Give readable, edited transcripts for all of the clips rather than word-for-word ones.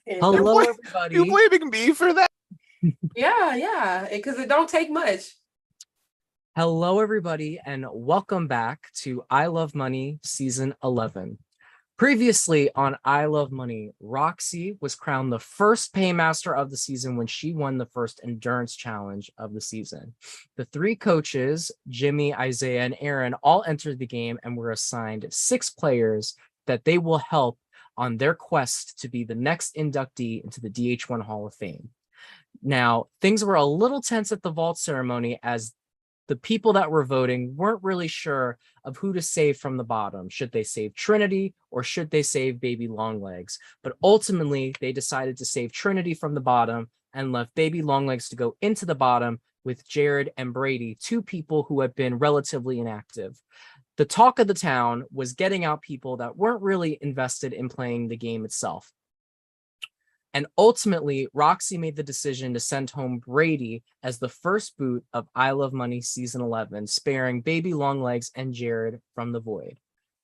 Hello, You everybody. blaming me for that? Yeah, because it don't take much. Hello, everybody, and welcome back to I Love Money Season 11. Previously on I Love Money, Roxy was crowned the first paymaster of the season when she won the first endurance challenge of the season. The three coaches, Jimmy, Isaiah, and Aaron, all entered the game and were assigned 6 players that they will help on their quest to be the next inductee into the DH1 Hall of Fame. Now, things were a little tense at the vault ceremony as the people that were voting weren't really sure of who to save from the bottom. Should they save Trinity or should they save Baby Longlegs? But ultimately, they decided to save Trinity from the bottom and left Baby Longlegs to go into the bottom with Jared and Brady, 2 people who had been relatively inactive. The talk of the town was getting out people that weren't really invested in playing the game itself. And ultimately, Roxy made the decision to send home Brady as the first boot of I Love Money Season 11, sparing Baby Longlegs and Jared from the void.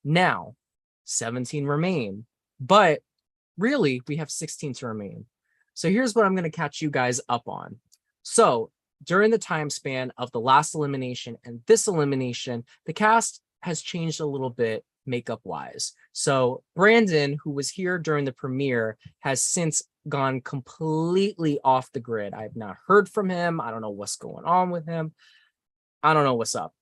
Now, 17 remain, but really, we have 16 to remain. So here's what I'm going to catch you guys up on. So during the time span of the last elimination and this elimination, the cast has changed a little bit makeup wise. So Brandon, who was here during the premiere, has since gone completely off the grid. I've not heard from him. I don't know what's going on with him. I don't know what's up.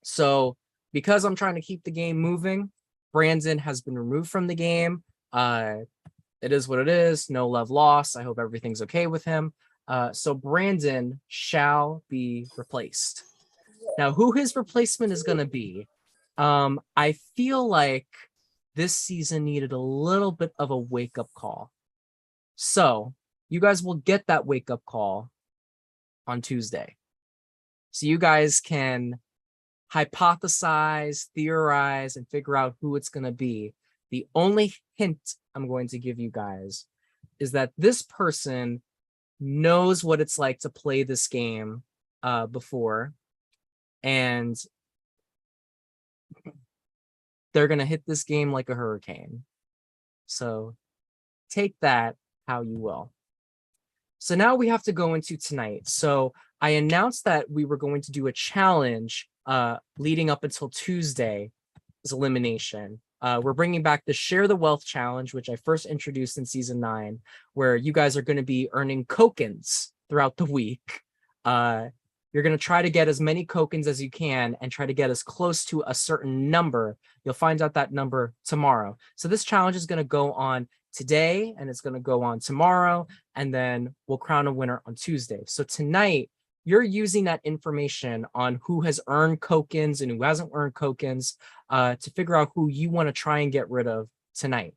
So because I'm trying to keep the game moving, Brandon has been removed from the game. It is what it is. No love lost. I hope everything's okay with him. So Brandon shall be replaced. Now, who his replacement is going to be, I feel like this season needed a little bit of a wake-up call. So you guys will get that wake-up call on Tuesday. So you guys can hypothesize, theorize, and figure out who it's going to be. The only hint I'm going to give you guys is that this person knows what it's like to play this game before, and they're going to hit this game like a hurricane. So take that how you will. So now we have to go into tonight. So I announced that we were going to do a challenge leading up until Tuesday's elimination. We're bringing back the Share the Wealth Challenge, which I first introduced in season 9, where you guys are going to be earning tokens throughout the week. You're going to try to get as many tokens as you can and try to get as close to a certain number. You'll find out that number tomorrow. So this challenge is going to go on today and it's going to go on tomorrow, and then we'll crown a winner on Tuesday. So tonight, you're using that information on who has earned tokens and who hasn't earned tokens to figure out who you want to try and get rid of tonight.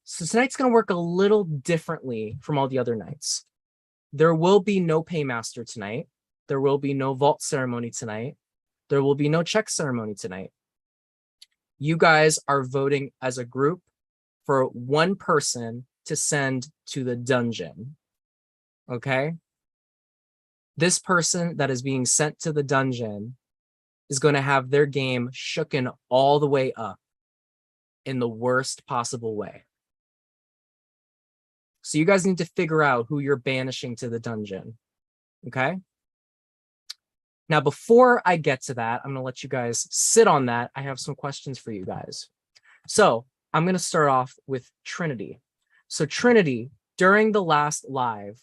So tonight's going to work a little differently from all the other nights. There will be no paymaster tonight. There will be no vault ceremony tonight. There will be no check ceremony tonight. You guys are voting as a group for one person to send to the dungeon. Okay? This person that is being sent to the dungeon is going to have their game shooken all the way up in the worst possible way. So you guys need to figure out who you're banishing to the dungeon. Okay? Now, before I get to that, I'm going to let you guys sit on that. I have some questions for you guys. So I'm going to start off with Trinity. So Trinity, during the last live,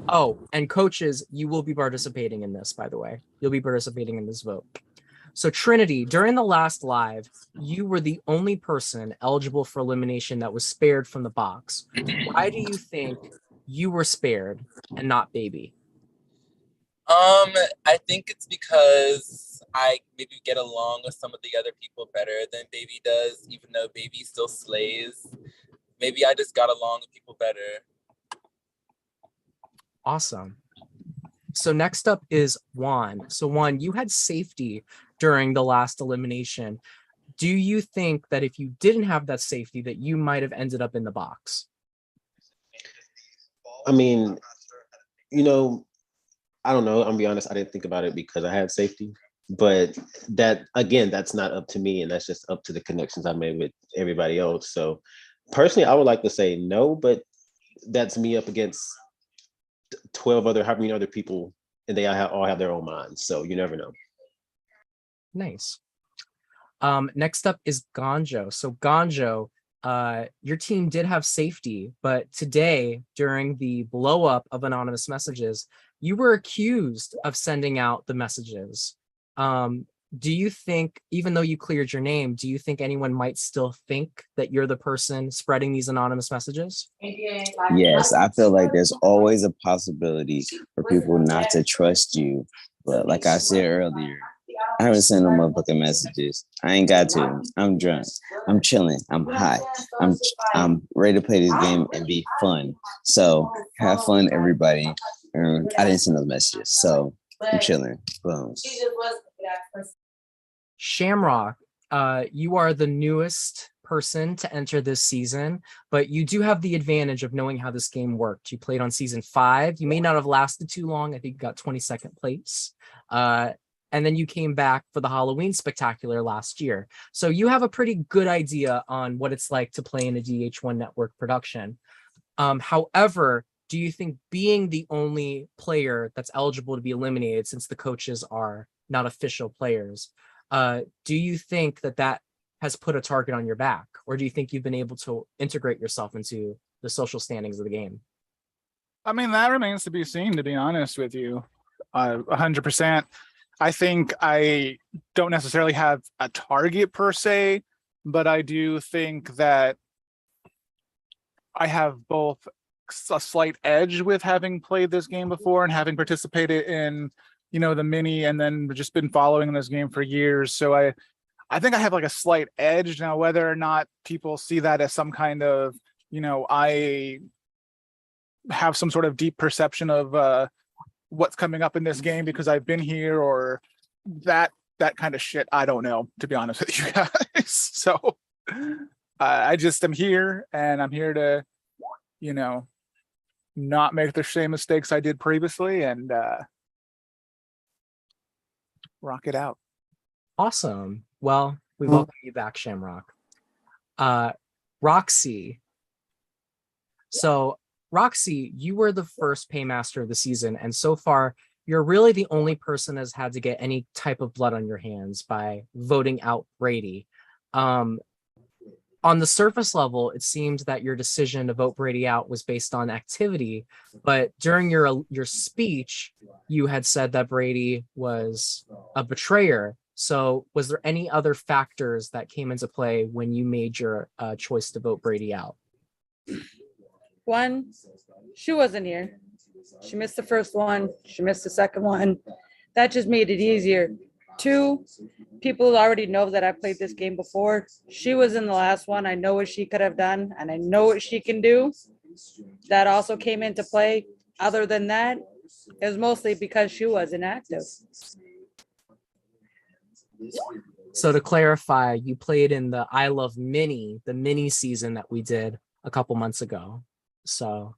oh, and coaches, you will be participating in this, by the way. You'll be participating in this vote. So Trinity, during the last live, you were the only person eligible for elimination that was spared from the box. Why do you think you were spared and not Baby? I think it's because I maybe get along with some of the other people better than Baby does, even though Baby still slays. Maybe I just got along with people better. Awesome. So next up is Juan. So Juan, you had safety during the last elimination. Do you think that if you didn't have that safety, that you might have ended up in the box? I mean, you know, I don't know. I'm gonna be honest. I didn't think about it because I had safety, but that again, that's not up to me, and that's just up to the connections I made with everybody else. So Personally, I would like to say no, but that's me up against 12 other, how many other people, and they all have their own minds. So you never know. Nice. Next up is Ganjo. So Ganjo, your team did have safety, but today during the blow up of anonymous messages, you were accused of sending out the messages. Do you think, even though you cleared your name, do you think anyone might still think that you're the person spreading these anonymous messages? Yes, I feel like there's always a possibility for people not to trust you. But like I said earlier, I haven't sent no motherfucking messages. I ain't got to. I'm drunk. I'm chilling. I'm high. I'm ready to play this game and be fun. So have fun, everybody. I didn't send those messages, so I'm chilling. Boom. Shamrock, you are the newest person to enter this season, but you do have the advantage of knowing how this game worked. You played on season 5. You may not have lasted too long. I think you got 22nd place. And then you came back for the Halloween Spectacular last year. So you have a pretty good idea on what it's like to play in a DH1 network production. However, do you think being the only player that's eligible to be eliminated, since the coaches are not official players, do you think that has put a target on your back? Or do you think you've been able to integrate yourself into the social standings of the game? I mean, that remains to be seen, to be honest with you. 100%. I think I don't necessarily have a target per se, but I do think that I have both a slight edge with having played this game before and having participated in, the mini, and then just been following this game for years. So I think I have like a slight edge. Now, whether or not people see that as some kind of, I have some sort of deep perception of what's coming up in this game because I've been here, or that kind of shit, I don't know, to be honest with you guys. So I just am here, and I'm here to, not make the same mistakes I did previously, and rock it out. Awesome. Well, we welcome you back, Shamrock. Roxy. So Roxy, you were the first paymaster of the season, and so far you're really the only person that's had to get any type of blood on your hands by voting out Brady. On the surface level, it seemed that your decision to vote Brady out was based on activity, but during your speech, you had said that Brady was a betrayer. So was there any other factors that came into play when you made your choice to vote Brady out? One, she wasn't here. She missed the first one. She missed the second one. That just made it easier. Two, people already know that I played this game before. She was in the last one. I know what she could have done, and I know what she can do. That also came into play. Other than that, it was mostly because she was inactive. So to clarify, you played in the I Love Mini, the mini season that we did a couple months ago. So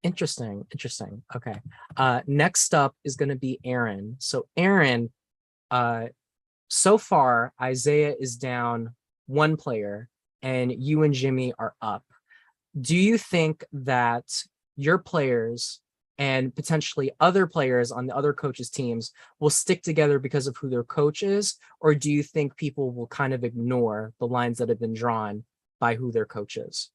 interesting. Okay. Next up is going to be Aaron. So Aaron, so far, Isaiah is down 1 player and you and Jimmy are up. Do you think that your players and potentially other players on the other coaches' teams will stick together because of who their coach is? Or do you think people will kind of ignore the lines that have been drawn by who their coach is?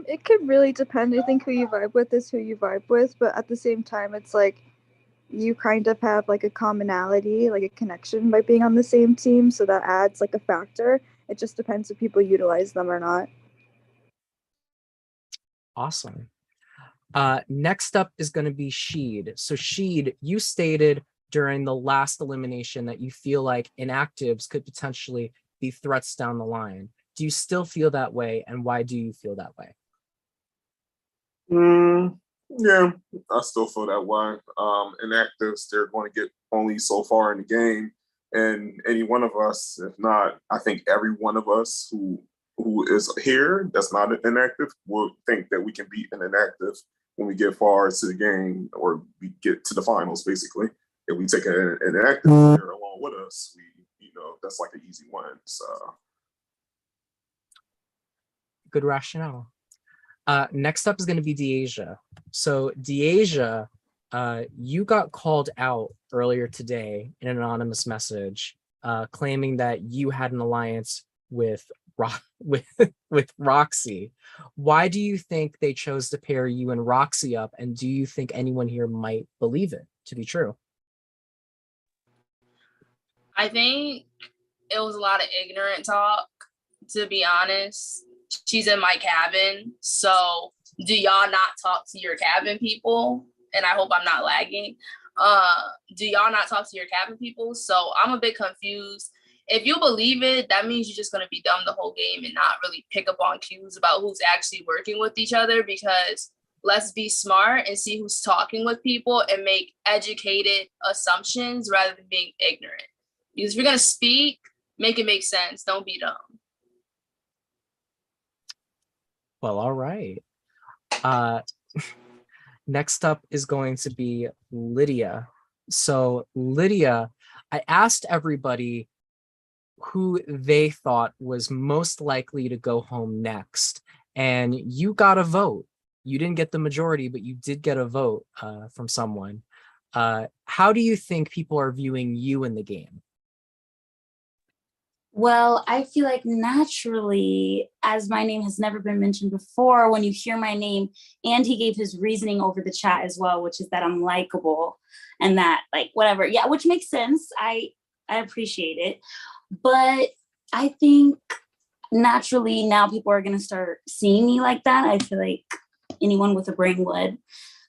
It could really depend. I think who you vibe with is who you vibe with, but at the same time, it's like you kind of have like a commonality, like a connection by being on the same team, so that adds like a factor. It just depends if people utilize them or not. Awesome. Next up is going to be Sheed. So Sheed, you stated during the last elimination that you feel like inactives could potentially be threats down the line. Do you still feel that way, and why do you feel that way? Yeah, I still feel that way. Inactives, they're going to get only so far in the game, and any one of us, if not, I think every one of us who is here that's not an inactive will think that we can beat an inactive when we get far to the game or we get to the finals. Basically, if we take an inactive player along with us, that's like an easy win. So. Good rationale. Next up is going to be Deasia. So Deasia, you got called out earlier today in an anonymous message, claiming that you had an alliance with with Roxy. Why do you think they chose to pair you and Roxy up? And do you think anyone here might believe it to be true? I think it was a lot of ignorant talk, to be honest. She's in my cabin. So do y'all not talk to your cabin people? And I hope I'm not lagging. Do y'all not talk to your cabin people? So I'm a bit confused. If you believe it, that means you're just going to be dumb the whole game and not really pick up on cues about who's actually working with each other, because let's be smart and see who's talking with people and make educated assumptions rather than being ignorant. Because if you're going to speak, make it make sense. Don't be dumb. Well, all right. Next up is going to be Lydia. So Lydia, I asked everybody who they thought was most likely to go home next, and you got a vote. You didn't get the majority, but you did get a vote from someone. How do you think people are viewing you in the game? Well, I feel like naturally, as my name has never been mentioned before, when you hear my name, and he gave his reasoning over the chat as well, which is that I'm likable and that, like, whatever. Yeah, which makes sense. I appreciate it. But I think naturally now people are going to start seeing me like that. I feel like anyone with a brain would.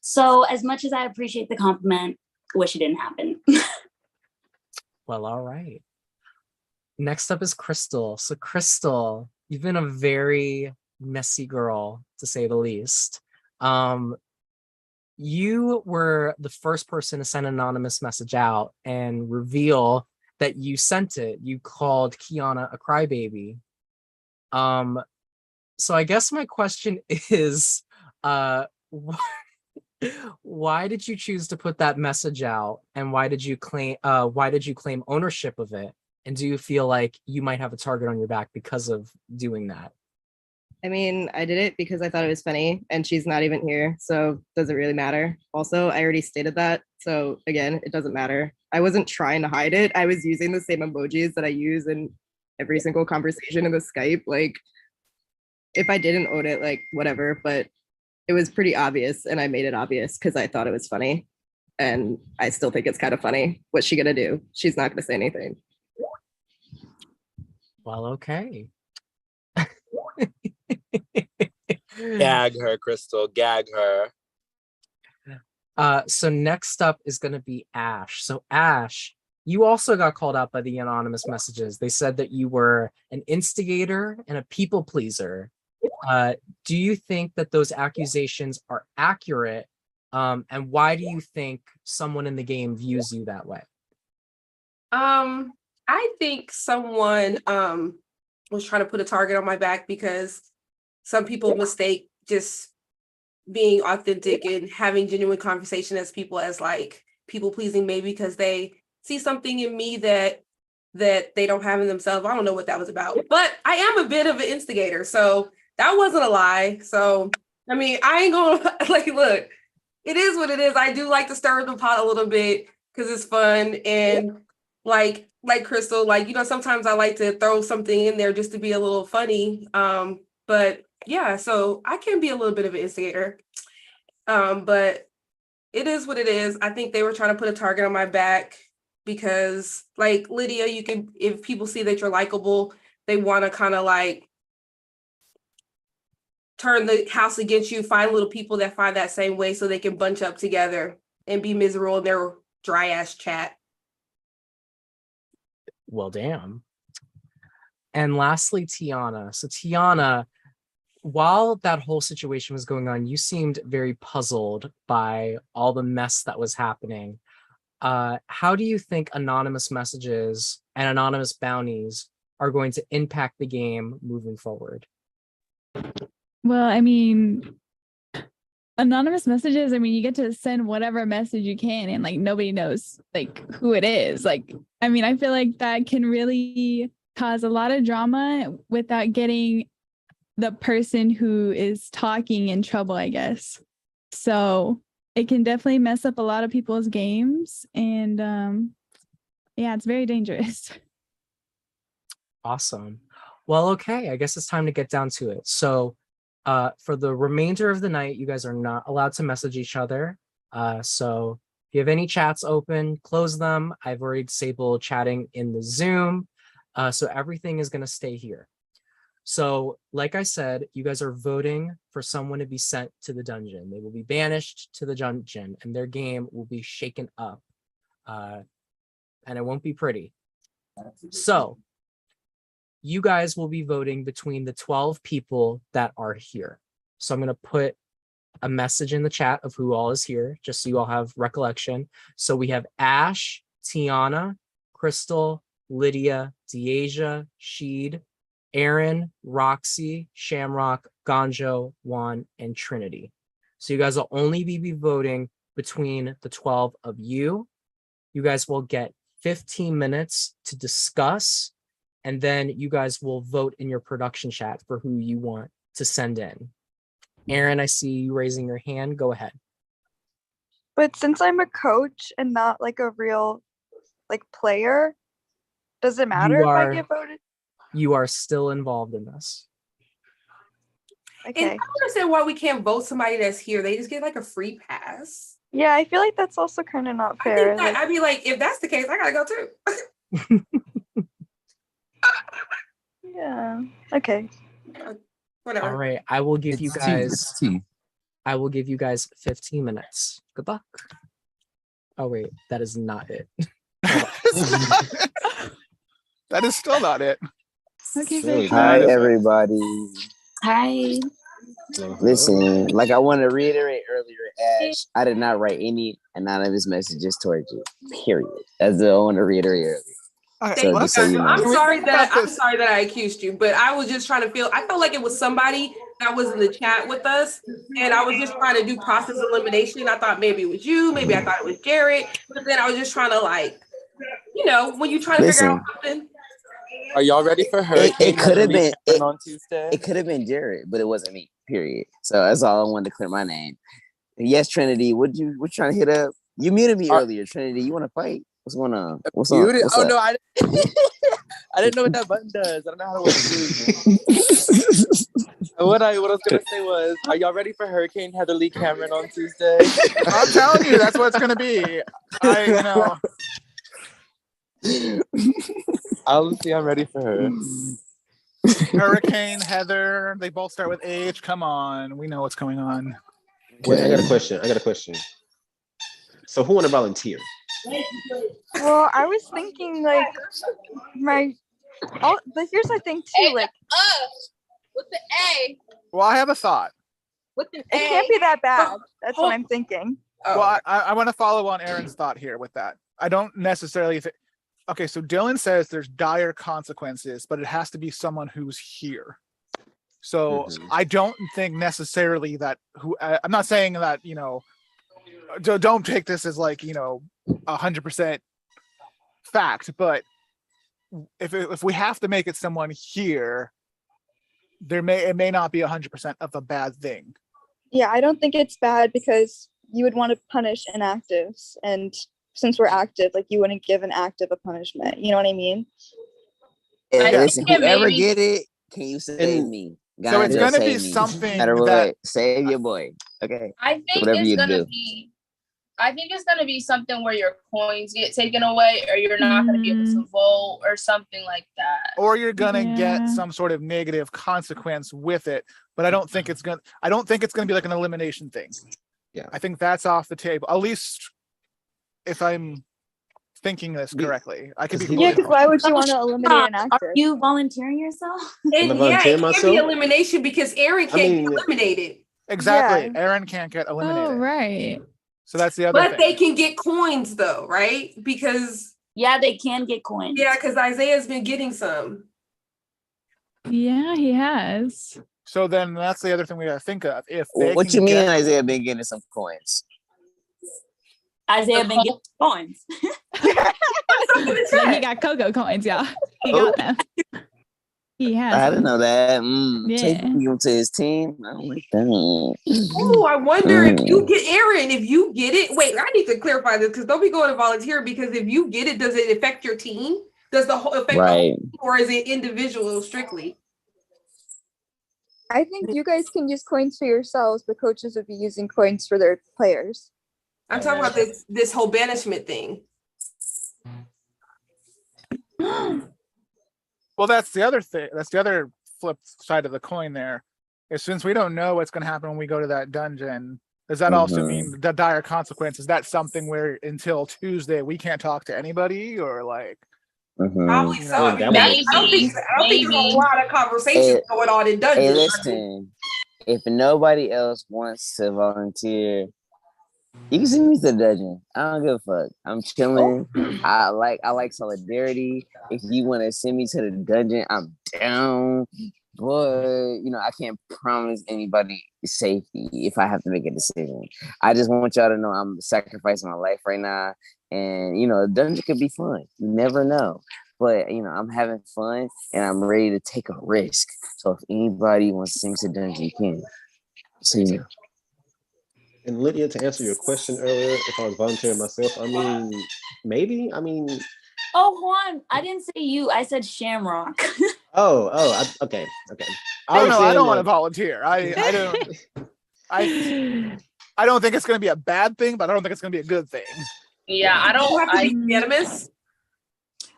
So as much as I appreciate the compliment, I wish it didn't happen. Well, all right. Next up is Crystal. So Crystal, you've been a very messy girl, to say the least. You were the first person to send an anonymous message out and reveal that you sent it. You called Kiana a crybaby. So I guess my question is, why did you choose to put that message out, and why did you claim ownership of it? And do you feel like you might have a target on your back because of doing that? I mean, I did it because I thought it was funny, and she's not even here, so does it really matter? Also, I already stated that, so again, it doesn't matter. I wasn't trying to hide it. I was using the same emojis that I use in every single conversation in the Skype. Like, if I didn't own it, like, whatever, but it was pretty obvious, and I made it obvious because I thought it was funny, and I still think it's kind of funny. What's she gonna do? She's not gonna say anything. Well, okay. Gag her, Crystal. Gag her. So next up is going to be Ash. So Ash, you also got called out by the anonymous messages. They said that you were an instigator and a people pleaser. Do you think that those accusations are accurate? And why do you think someone in the game views you that way? I think someone was trying to put a target on my back because some people mistake just being authentic and having genuine conversation as like people pleasing, maybe because they see something in me that they don't have in themselves. I don't know what that was about, but I am a bit of an instigator, so that wasn't a lie. So I mean, I ain't gonna like, look, it is what it is. I do like to stir the pot a little bit because it's fun, and like Crystal, like, you know, sometimes I like to throw something in there just to be a little funny. But yeah, so I can be a little bit of an instigator. But it is what it is. I think they were trying to put a target on my back because, like, Lydia, you can, if people see that you're likable, they want to kind of like turn the house against you, find little people that find that same way so they can bunch up together and be miserable in their dry ass chat. Well, damn. And lastly, Tiana. So Tiana, while that whole situation was going on, you seemed very puzzled by all the mess that was happening. How do you think anonymous messages and anonymous bounties are going to impact the game moving forward? Well, I mean, anonymous messages, I mean, you get to send whatever message you can, and like nobody knows like who it is. Like, I mean, I feel like that can really cause a lot of drama without getting the person who is talking in trouble, I guess. So it can definitely mess up a lot of people's games. And yeah, it's very dangerous. Awesome. Well, okay, I guess it's time to get down to it. So for the remainder of the night, you guys are not allowed to message each other. So if you have any chats open, close them. I've already disabled chatting in the Zoom. So everything is going to stay here. So like I said, you guys are voting for someone to be sent to the dungeon. They will be banished to the dungeon and their game will be shaken up. And it won't be pretty. So you guys will be voting between the 12 people that are here. So I'm going to put a message in the chat of who all is here, just so you all have recollection. So we have Ash, Tiana, Crystal, Lydia, Deasia, Sheed, Aaron, Roxy, Shamrock, Ganjo, Juan, and Trinity. So you guys will only be voting between the 12 of you. You guys will get 15 minutes to discuss, and then you guys will vote in your production chat for who you want to send in. Aaron, I see you raising your hand. Go ahead. But since I'm a coach and not like a real like player, does it matter if I get voted? You are still involved in this. Okay. And I don't understand why we can't vote somebody that's here. They just get like a free pass. Yeah, I feel like that's also kind of not fair. I'd be like, if that's the case, I gotta go too. Yeah. Okay. Whatever. All right, I will give you guys 15 minutes. Good luck. Oh wait, that is not it. That is still not it. Okay, Hi, everybody. Hi. Listen, like I want to reiterate earlier, Ash, I did not write any anonymous messages towards you. Period. That's what I want to reiterate earlier. Okay, So just so you know. I'm sorry that I accused you, but I was just trying to I felt like it was somebody that was in the chat with us, and I was just trying to do process elimination. I thought maybe it was you, maybe I thought it was Jared, but then I was just trying to when you try to figure out something. Are y'all ready for her? It could have been on Tuesday. It could have been Jared, but it wasn't me. Period. So that's all I wanted to clear my name. Yes, Trinity. What you trying to hit up? You muted me earlier, Trinity. You want to fight? What's going on? What's on? What's oh up? no, I didn't know what that button does. I don't know how to work it. What I was gonna say was, are y'all ready for Hurricane Heather Lee Cameron on Tuesday? I'm telling you, that's what it's gonna be. Honestly, I'm ready for her. Hurricane, Heather, they both start with H. Come on, we know what's going on. Wait, I got a question. So who want to volunteer? Well, I was thinking but here's the thing too, like with the A. Well, I have a thought. With the it can't be that bad. That's what I'm thinking. Well, I want to follow on Aaron's thought here with that. I don't necessarily think. Okay, so Dylan says there's dire consequences, but it has to be someone who's here. So I don't think necessarily that I'm not saying that, don't take this as 100% fact, but if we have to make it someone here, it may not be 100% of a bad thing. Yeah, I don't think it's bad because you would want to punish inactives, and since we're active, you wouldn't give an active a punishment. You know what I mean? And listen, whoever get it, can you save me? God, so it's going to be something that save your boy. Okay. I think it's going to be something where your coins get taken away, or you're not going to be able to vote, or something like that. Or you're going to get some sort of negative consequence with it. But I don't think it's going to be like an elimination thing. Yeah. I think that's off the table. At least if I'm thinking this correctly. I could be because why would you want to eliminate an active? Are you volunteering yourself? And it can't be elimination because Aaron can't get eliminated. Exactly. Yeah. Aaron can't get eliminated. Oh, right. So that's the other thing. But they can get coins though, right? Because they can get coins. Yeah, because Isaiah's been getting some. Yeah, he has. So then that's the other thing we gotta think of. What you mean Isaiah been getting some coins? Isaiah been getting coins. So he got Coco coins, y'all. He got them. He has. I didn't know that. Yeah. Taking him to his team. I don't like that. Oh, I wonder if you get Aaron, if you get it. Wait, I need to clarify this because don't be going to volunteer because if you get it, does it affect your team? Does the whole affect the whole Right. team, or is it individual strictly? I think you guys can use coins for yourselves, but coaches would be using coins for their players. I'm talking about this whole banishment thing. Well, that's the other thing. That's the other flip side of the coin there. Is since we don't know what's going to happen when we go to that dungeon, does that also mean the dire consequences? Is that something where until Tuesday we can't talk to anybody, or like? Probably so. I mean, Maybe. I don't think there's a lot of conversations going on in dungeons. Hey, listen. If nobody else wants to volunteer, you can send me to the dungeon. I don't give a fuck. I'm chilling. I like solidarity. If you want to send me to the dungeon, I'm down. But I can't promise anybody safety if I have to make a decision. I just want y'all to know I'm sacrificing my life right now. And the dungeon could be fun. You never know. But I'm having fun and I'm ready to take a risk. So if anybody wants to send me to the dungeon, you can. See you. And Lydia, to answer your question earlier, if I was volunteering myself, I mean, maybe. I mean, Oh, Juan, I didn't say you. I said Shamrock. Okay. I don't want to volunteer. I don't think it's going to be a bad thing, but I don't think it's going to be a good thing. Yeah, I don't have to be unanimous.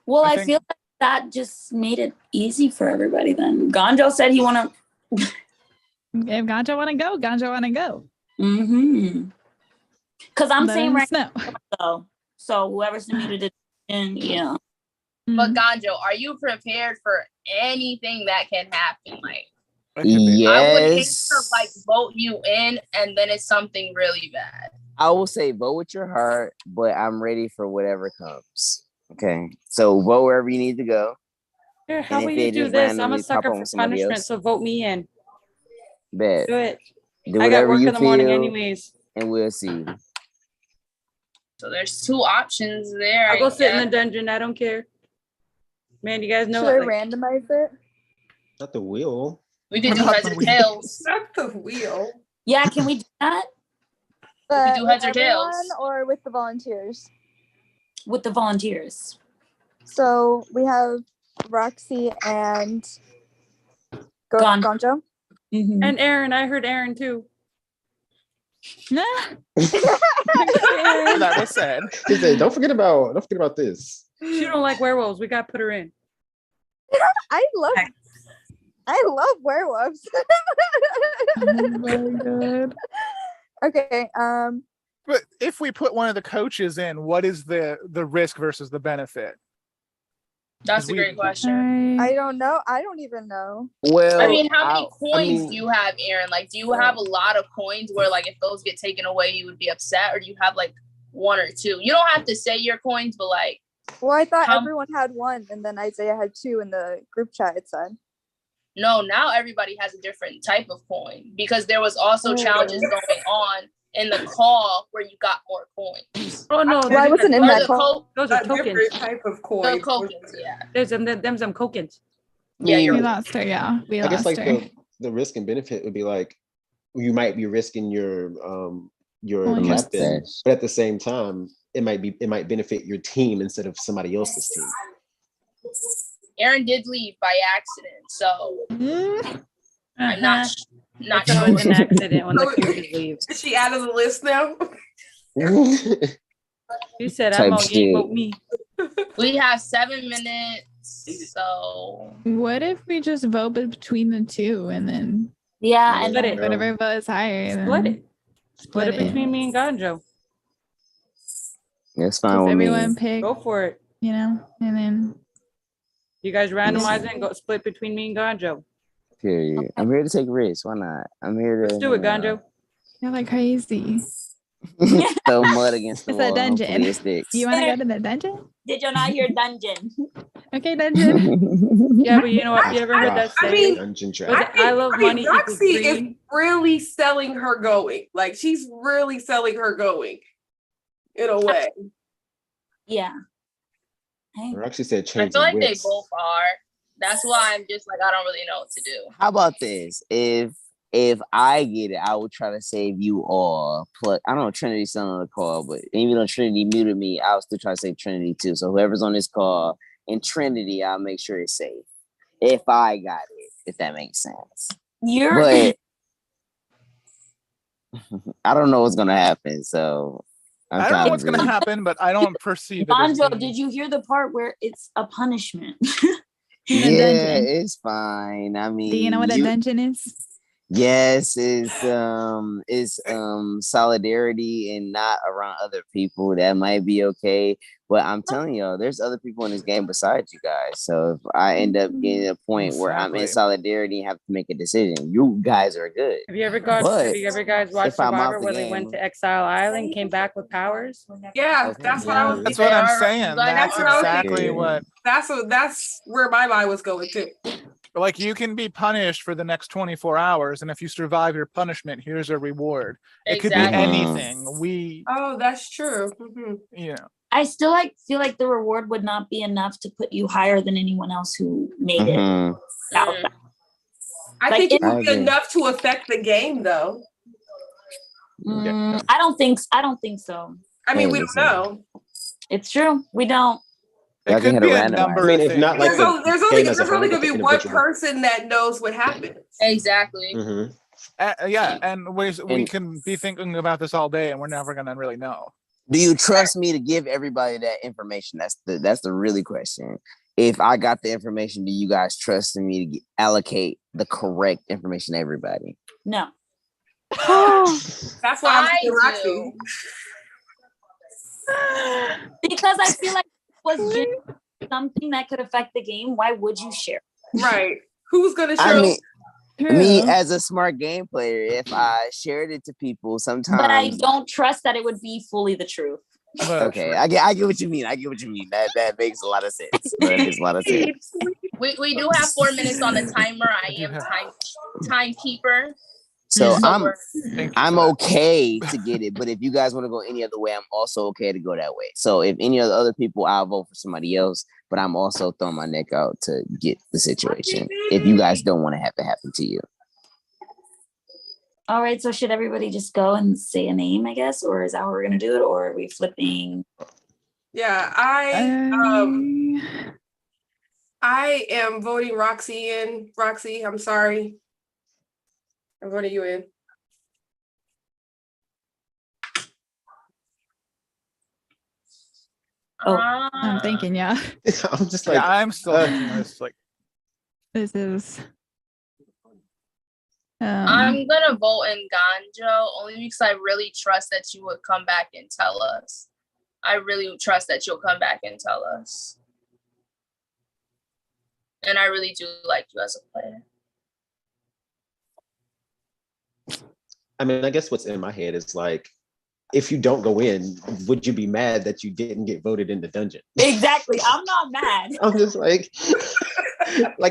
Well, I feel like that just made it easy for everybody then. Ganjo said he want to. If Ganjo want to go, Ganjo want to go. Mm-hmm. Because I'm Let saying him right know. now, so whoever's submitted it, and yeah. But Ganjo, are you prepared for anything that can happen? Like, Yes. I would hate to vote you in, and then it's something really bad. I will say vote with your heart, but I'm ready for whatever comes. Okay, so vote wherever you need to go. Here, how And about if you they do just this? I'm a randomly pop sucker up for with somebody punishment, else, so vote me in. bet. Do it. Do I got whatever work you in the morning feel, anyways. and we'll see. So there's two options there. I'll go I sit in the guess. dungeon. I don't care. Man, you guys know Should I it. randomize it? Not the wheel. We could do heads or tails. Not the wheel. Yeah, can we do that? But do heads or with tails. everyone or with the volunteers? With the volunteers. So we have Roxy and Gonjo. And Aaron, I heard Aaron too. Nah. That was sad. He said, "Don't forget about this." She don't like werewolves. We gotta put her in. I love werewolves. Oh my god. Okay. But if we put one of the coaches in, what is the risk versus the benefit? That's a great question. I don't know. I don't even know. Well, I mean, how many coins do you have, Aaron? Like, do you have a lot of coins where, like, if those get taken away, you would be upset, or do you have like one or two? You don't have to say your coins, but like. Well, I thought everyone had one, and then Isaiah had two in the group chat. It said. No, now everybody has a different type of coin because there was also challenges going on in the call where you got more coins. Oh no, I wasn't in that call. Those are tokens. Different type of coin. The tokens, yeah. There's them tokens. Yeah, We you're right. lost her. Yeah, we I guess lost like her. the risk and benefit would be like you might be risking your Points. captain, but at the same time, it might benefit your team instead of somebody else's team. Aaron did leave by accident, so I'm not It's sure. always an accident when the cubes leave. Is she out of the list now? You said Type I'm on shit. vote me. We have 7 minutes, so What if we just vote between the two and then Yeah, and Split then it. whatever vote is higher? Split then it. Split it between me and Ganjo. That's fine Just with me. everyone pick, Go for it. and then You guys randomize it and go split between me and Ganjo. Period. I'm here to take risks. Why not? I'm here to. Let's do it, Ganjo. you're like crazy. Throw mud against the It's a wall. dungeon. Hopefully it sticks. You want to go to the dungeon? did you not hear dungeon? Okay, dungeon. Yeah, but you know what? You ever heard that I say? mean, Dungeon Was trap. it I love money equals Roxy is greed? really selling her going. Like she's really selling her going in a way. Yeah. Hey. Or actually said I change feel of like they wits. both are. That's why I'm just like, I don't really know what to do. How about this? If I get it, I will try to save you all. Plus, I don't know Trinity's still on the call, but even though Trinity muted me, I'll still try to save Trinity too. So whoever's on this call and Trinity, I'll make sure it's safe. If I got it, if that makes sense. But I don't know what's gonna happen, so I don't know what's gonna happen, but I don't perceive it. Anjo, did you hear the part where it's a punishment? Yeah, it's fine. I mean, Do you know what a dungeon is? Yes, it's solidarity and not around other people. That might be okay. But I'm telling y'all, there's other people in this game besides you guys. So if I end up getting a point where I'm in solidarity and have to make a decision, you guys are good. Have you ever But guys watched if I'm out Survivor the where they game- went to Exile Island, came back with powers? Yeah, that's what I was. That's what I'm saying. That's what I was exactly thinking. what. That's where my mind was going too. Like, you can be punished for the next 24 hours, and if you survive your punishment, here's a reward. It could be anything. Oh, that's true. You know. I still feel like the reward would not be enough to put you higher than anyone else who made it. I think it would be enough to affect the game, though. I don't think so. I mean, we don't know. It's true. We don't. It could be a number. I mean, if not like There's only going to be one person that knows what happened. Exactly. Yeah, and we can be thinking about this all day, and we're never gonna really know. Do you trust me to give everybody that information? That's the really question. If I got the information, do you guys trust me to allocate the correct information to everybody? No. That's why I'm Roxy. Because I feel like it was something that could affect the game. Why would you share? Right. Who's gonna show? I mean, me as a smart game player, if I shared it to people, sometimes. But I don't trust that it would be fully the truth. Okay, I get what you mean. That makes a lot of sense. That makes a lot of sense. We do have 4 minutes on the timer. I am timekeeper. So I'm okay to get it, but if you guys want to go any other way, I'm also okay to go that way. So if any of the other people, I'll vote for somebody else, but I'm also throwing my neck out to get the situation. If you guys don't want to have it happen to you. All right, so should everybody just go and say a name, I guess, or is that how we're gonna do it, or are we flipping? Yeah, I am voting Roxy in. Roxy, I'm sorry. I'm voting you in. Oh, I'm thinking, yeah. I'm just like, I'm still thinking this. Like, this is. I'm gonna vote in Ganjo only because I really trust that you would come back and tell us. I really trust that you'll come back and tell us. And I really do like you as a player. I mean, I guess what's in my head is like, if you don't go in, would you be mad that you didn't get voted in the dungeon? Exactly. I'm not mad. I'm just like,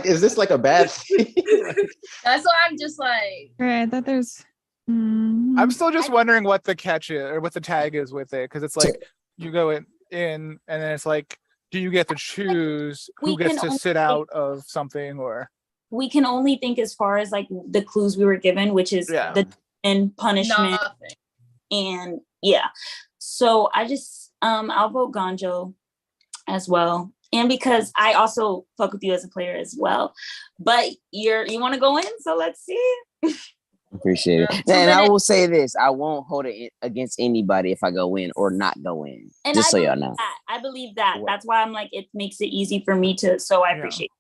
is this like a bad thing? That's why I'm just like. Right, I thought there's. I'm still just wondering what the catch is or what the tag is with it, because it's like you go in and then it's like, do you get to choose who gets to sit out of something, or? We can only think as far as like the clues we were given, which is the punishment. Nothing. And yeah, so I just I'll vote Ganjo as well, and because I also fuck with you as a player as well, but you want to go in, so let's see. Appreciate it. And I will say this, I won't hold it against anybody if I go in or not go in, And just so y'all know. I believe that. That's why I'm like, it makes it easy for me to, so I appreciate it.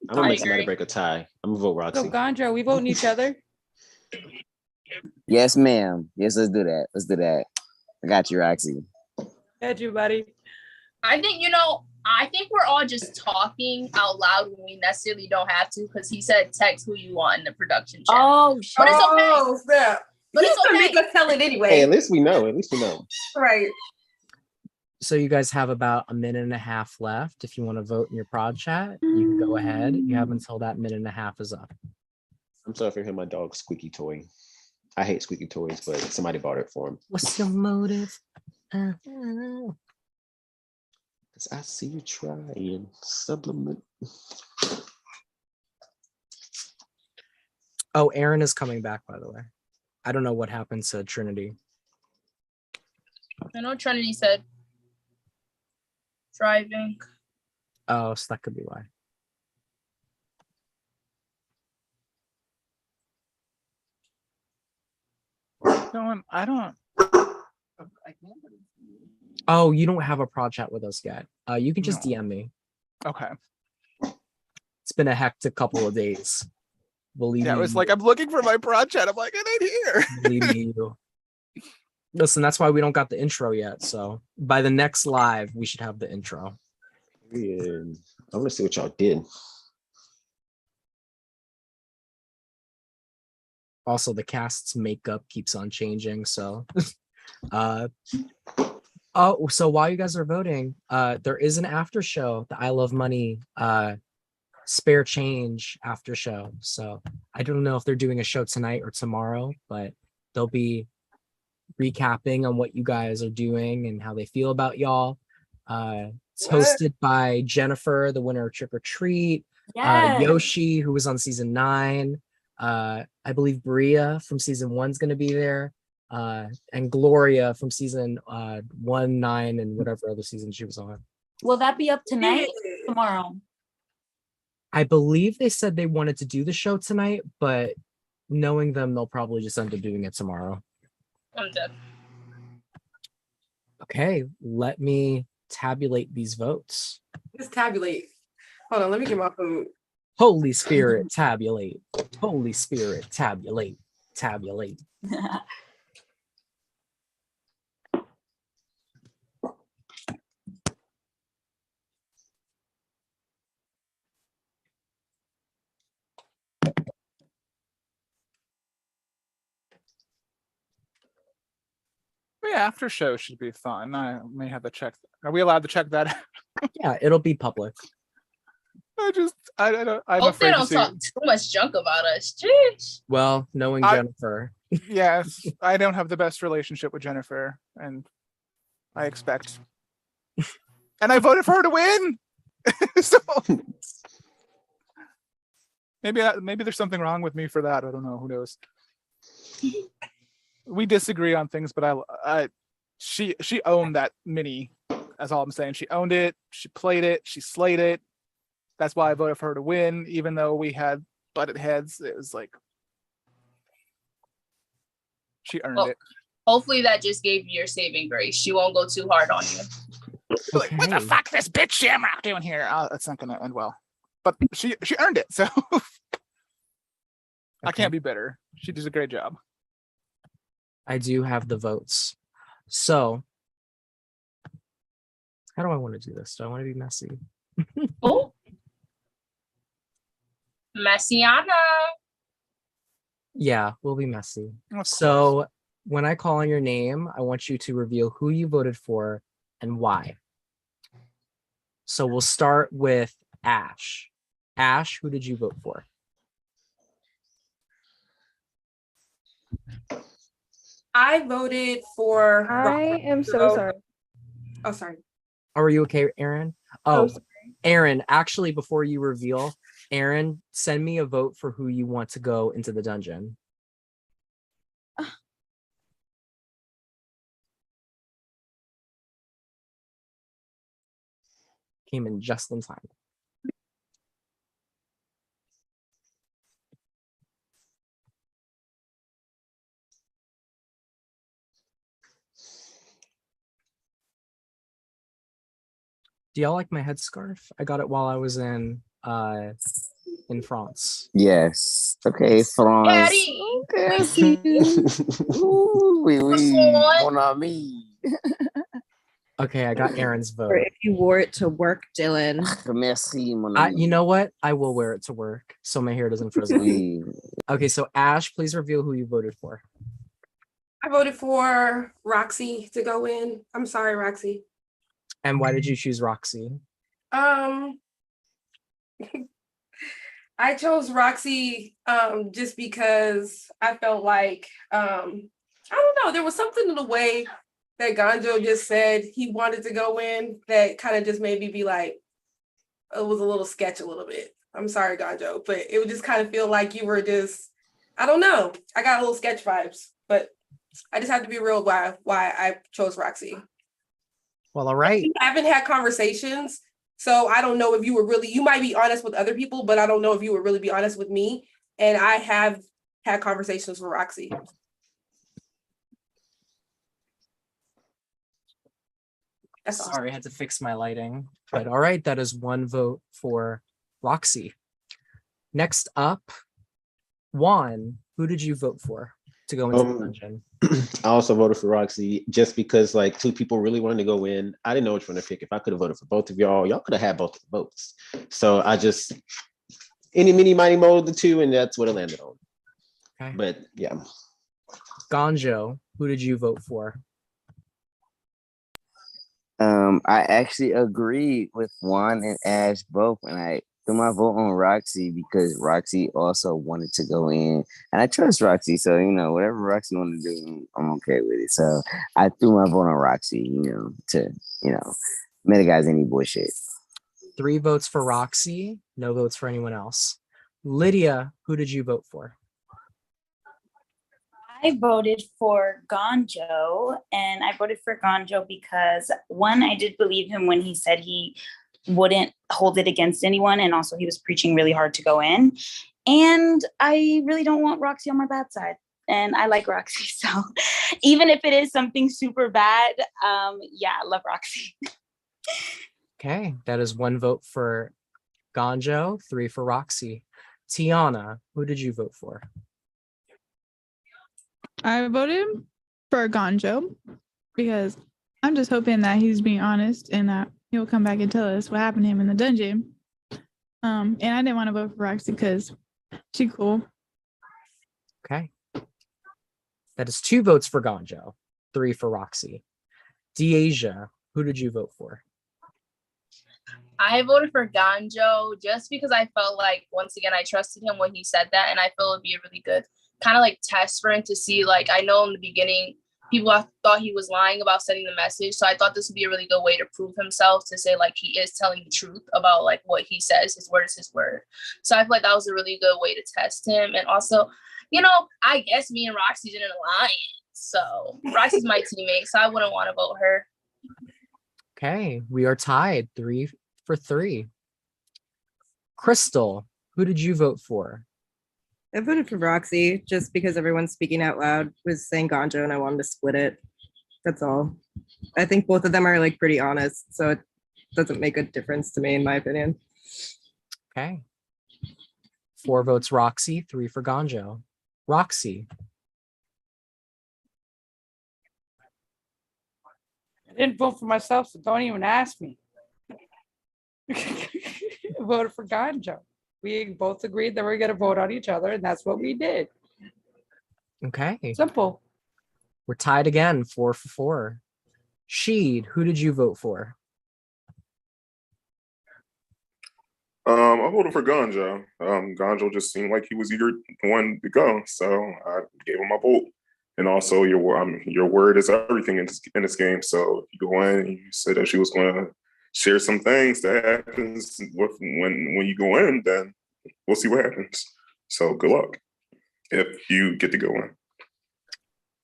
I'm gonna make somebody break a tie. I'm gonna vote Roxy. So Ganjo, we voting each other? Yes, ma'am. Yes, let's do that. Let's do that. I got you, Roxy. Got you, buddy. I think, I think we're all just talking out loud when we necessarily don't have to, because he said text who you want in the production chat. Oh, shit. But it's okay. Yeah. But it's okay. Make us tell it anyway. Hey, at least we know. Right. So you guys have about a minute and a half left. If you want to vote in your prod chat, you can go ahead. You have until that minute and a half is up. I'm sorry if you hear my dog's squeaky toy. I hate squeaky toys, but somebody bought it for him. What's your motive? Because I see you try and supplement. Oh, Aaron is coming back, by the way. I don't know what happened to Trinity. I know Trinity said driving. Oh, so that could be why. I don't. Oh, you don't have a prod chat with us yet. You can just No. DM me. Okay. It's been a hectic couple of days. Believe Yeah, me. it was like, I'm looking for my prod chat. I'm like, it ain't here. Believe me, you. Listen, that's why we don't got the intro yet. So by the next live, we should have the intro. Yeah. I want to see what y'all did. Also, the cast's makeup keeps on changing. So, oh, so while you guys are voting, there is an after show, the I Love Money spare change after show. So I don't know if they're doing a show tonight or tomorrow, but they'll be recapping on what you guys are doing and how they feel about y'all. It's hosted by Jennifer, the winner of Trick or Treat, Yes. Yoshi, who was on season 9. I believe Bria from season 1 is going to be there, and Gloria from season 1, 9, and whatever other season she was on. Will that be up tonight? Tomorrow? I believe they said they wanted to do the show tonight, but knowing them, they'll probably just end up doing it tomorrow. I'm dead. Okay, let me tabulate these votes. Just tabulate. Hold on, let me get my food. Holy Spirit, tabulate. Holy Spirit, tabulate. Tabulate. Yeah, after show should be fun. I may have to check. Are we allowed to check that? Yeah, it'll be public. I don't. I'm Hope they afraid to don't see. talk too much junk about us. Jeez. Well, knowing I- Jennifer. Yes, I don't have the best relationship with Jennifer, and I expect. And I voted for her to win. So maybe there's something wrong with me for that. I don't know. Who knows? We disagree on things, but she owned that mini. That's all I'm saying. She owned it. She played it. She slayed it. That's why I voted for her to win, even though we had butted heads. It was like she earned Well, it. hopefully that just gave you your saving grace. She won't go too hard on you. Like, what the fuck this bitch Shamrock doing here? That's not gonna end well. But she earned it, so I can't be bitter. She does a great job. I do have the votes. So, how do I want to do this? Do I want to be messy? Oh, Messiana. Yeah, we'll be messy. Of So, when I call on your name, I want you to reveal who you voted for and why. So, we'll start with Ash. Ash, who did you vote for? I voted for. I am so Oh, sorry. Oh, sorry. Are you okay, Aaron? Oh, Oh, sorry. Aaron, actually, before you reveal, Aaron, send me a vote for who you want to go into the dungeon. Came in just in time. Do y'all like my headscarf? I got it while I was in France. Yes. Okay, France. Daddy. Okay, I see you. Ooh, oui, oui. Mon ami. Okay, I got Aaron's Or vote. if you wore it to work, Dylan. Merci, mon ami. You know what? I will wear it to work so my hair doesn't frizzle. Oui. Okay, so Ash, please reveal who you voted for. I voted for Roxy to go in. I'm sorry, Roxy. And why did you choose Roxy? I chose Roxy just because I felt like I don't know, there was something in the way that Ganjo just said he wanted to go in that kind of just made me be like, it was a little sketch a little bit. I'm sorry, Ganjo, but it would just kind of feel like you were just I don't know. I got a little sketch vibes, but I just have to be real why I chose Roxy. Well, all right. We haven't had conversations, so I don't know if you were really, you might be honest with other people, but I don't know if you would really be honest with me. And I have had conversations with Roxy. Sorry, I had to fix my lighting. But all right, that is 1 vote for Roxy. Next up, Juan, who did you vote for to go into the dungeon? I also voted for Roxy just because like 2 people really wanted to go in. I didn't know which one to pick. If I could have voted for both of y'all could have had both of the votes. So I just any mini mighty mold the 2, and that's what it landed on. Okay. But yeah. Gonjo, who did you vote for? I actually agreed with Juan and Ash both, and I threw my vote on Roxy because Roxy also wanted to go in, and I trust Roxy. So whatever Roxy wanted to do, I'm okay with it. So I threw my vote on Roxy, to mitigate any bullshit. 3 votes for Roxy, no votes for anyone else. Lydia, who did you vote for? I voted for Gonjo, and I voted for Gonjo because one, I did believe him when he said he wouldn't hold it against anyone, and also he was preaching really hard to go in. And I really don't want Roxy on my bad side, and I like Roxy, so even if it is something super bad, yeah, I love Roxy. Okay, that is 1 vote for Gonjo, 3 for Roxy. Tiana, who did you vote for? I voted for Gonjo because I'm just hoping that he's being honest and that he'll come back and tell us what happened to him in the dungeon. And I didn't want to vote for Roxy because she's cool. Okay. That is 2 votes for Gonjo, 3 for Roxy. Deasia, who did you vote for? I voted for Ganjo just because I felt like, once again, I trusted him when he said that, and I feel it'd be a really good kind of like test for him to see, like, I know in the beginning people thought he was lying about sending the message, so I thought this would be a really good way to prove himself, to say like he is telling the truth about like what he says. His word is his word. So I feel like that was a really good way to test him. And also, I guess me and Roxy's in an alliance, so Roxy's my teammate, so I wouldn't want to vote her. Okay, we are tied 3 for 3. Crystal, who did you vote for? I voted for Roxy just because everyone speaking out loud was saying Gonjo and I wanted to split it. That's all. I think both of them are like pretty honest, so it doesn't make a difference to me in my opinion. Okay. 4 votes Roxy, 3 for Gonjo. Roxy. I didn't vote for myself, so don't even ask me. I voted for Ganjo. We both agreed that we're going to vote on each other, and that's what we did. Okay. Simple. We're tied again, 4 for 4. Sheed, who did you vote for? I voted for Ganjo. Ganjo just seemed like he was eager one to go, so I gave him my vote. And also, your word is everything in this game. So if you go in and you said that she was going to share some things that happens when you go in, then we'll see what happens. So good luck if you get to go in.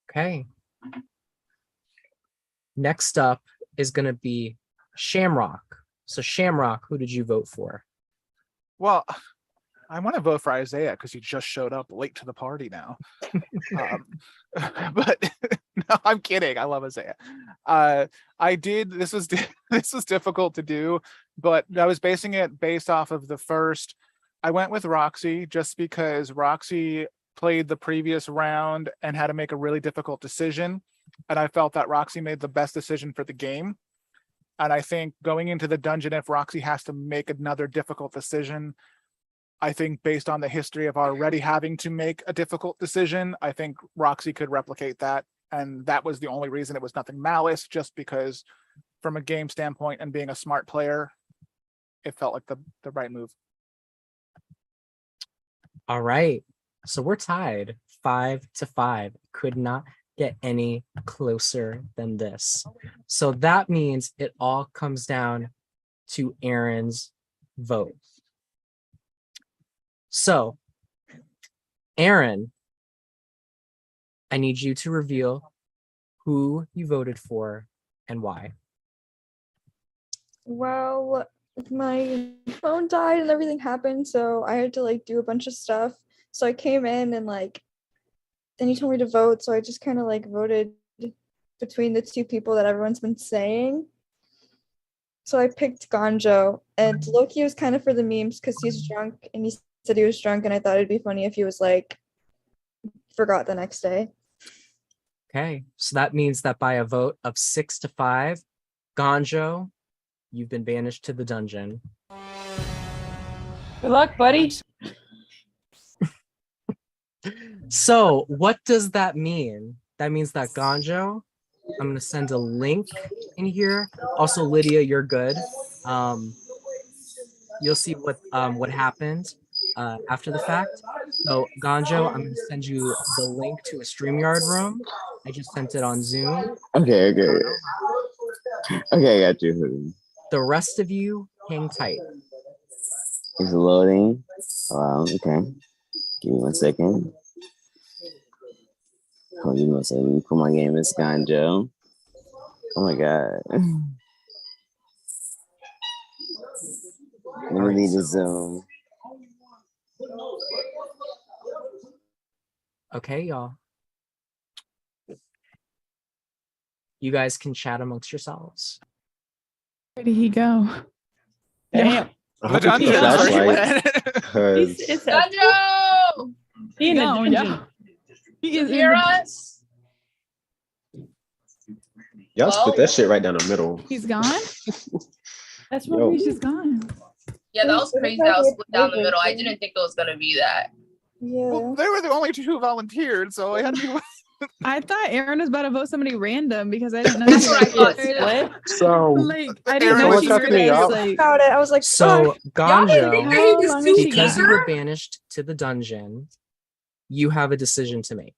Okay. Next up is going to be Shamrock. So Shamrock, who did you vote for? Well, I want to vote for Isaiah because he just showed up late to the party now. But no, I'm kidding. I love Isaiah. I did. This was difficult to do, but I was basing it based off of the first. I went with Roxy just because Roxy played the previous round and had to make a really difficult decision, and I felt that Roxy made the best decision for the game. And I think going into the dungeon, if Roxy has to make another difficult decision, I think based on the history of already having to make a difficult decision, I think Roxy could replicate that. And that was the only reason. It was nothing malice, just because from a game standpoint and being a smart player, it felt like the right move. All right. So we're tied 5-5. Could not get any closer than this. So that means it all comes down to Aaron's vote. So, Aaron, I need you to reveal who you voted for and why. Well, my phone died and everything happened, so I had to like do a bunch of stuff. So I came in and like then you told me to vote, so I just kind of like voted between the two people that everyone's been saying. So I picked Ganjo, and Loki was kind of for the memes because he's drunk and he said he was drunk, and I thought it'd be funny if he was like forgot the next day. Okay, so that means that by a vote of 6-5, Ganjo, you've been banished to the dungeon. Good luck, buddy. So what does that mean? That means that Ganjo, I'm gonna send a link in here. Also, Lydia, you're good. You'll see what happened after the fact. So Ganjo, I'm gonna send you the link to a StreamYard room. I just sent it on Zoom. Okay, I got you. The rest of you, hang tight. It's loading. Wow, okay. Give me 1 second. Oh, give me 1 second. Let me put my game in Scanjo. Oh my god. Let me leave the Zoom. Okay, y'all. You guys can chat amongst yourselves. Where did he go? Damn. I hope it's a flashlight. It's Ganjo! He in the No, dungeon. yeah. He is Hear us? Y'all split that shit right down the middle. He's gone. That's Yo. what He's just gone. Yeah, that was crazy. That was split down the middle. I didn't think it was gonna be that. Yeah. Well, they were the only two who volunteered, so I had to be. I thought Aaron was about to vote somebody random because I didn't know. That's she what I thought split. too. So Like I didn't Aaron know was she fucking really me up. like. About it, I was like, So Y'all didn't Ganjo, figure he was How long too is she because you gone? were eager? banished to the dungeon, you have a decision to make.